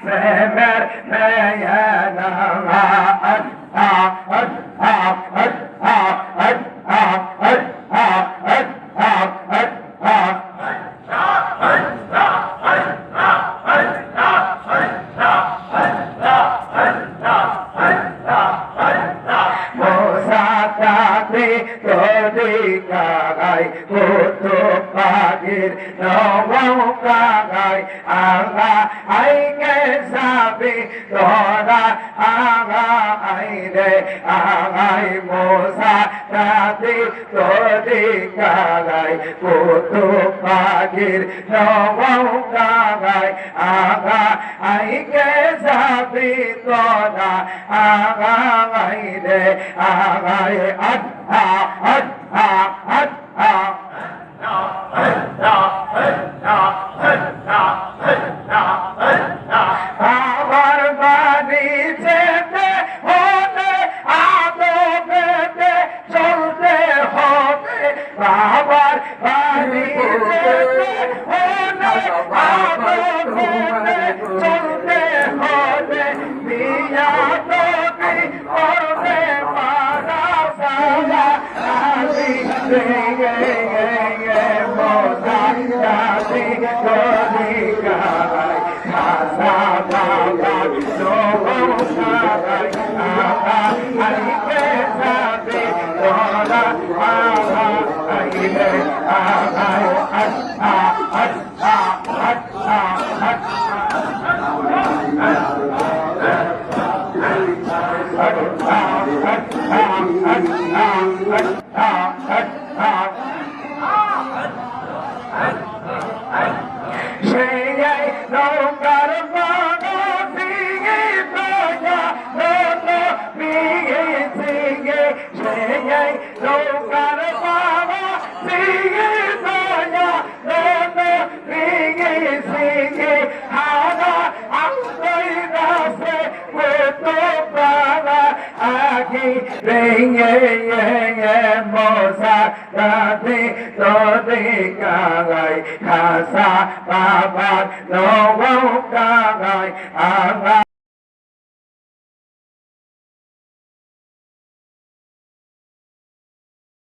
প্রেমের মেয়েরা গায় কত পাগির নৌকা গায় আগা আইকে যাবি তোরা আগা আইরে আগাই মোসা রাতি তোরি গায় কত পাগির নৌকা গায় আগা আইকে যাবি তোরা আগা আইরে আগাই আধা আধা আধা আমার বাড়ি যেতে হলে আদবেতে চলতে হবে বাবার বাড়ি যেতে হলে আদবেতে চলতে হবে বিয়া তবে করবে পারা সারা আলি গে মোসা জাতি করি গায় খাসা বাবা নৌকা গায় আগা আইকে যাবে তোরা আগা আইলে আগায় আচ্ছা আচ্ছা আচ্ছা সেই নৌকার বাবা সিগে তোয়া বিয়ে সিগে সেই নৌকার বাবা সিগে তোয়া বিয়ে সিগে হারা আন্তই রাসে কত পারা আগে রেঙ্গে মোসা রাধে তোরে গায় খাসা বাবার নৌকা গায় আগা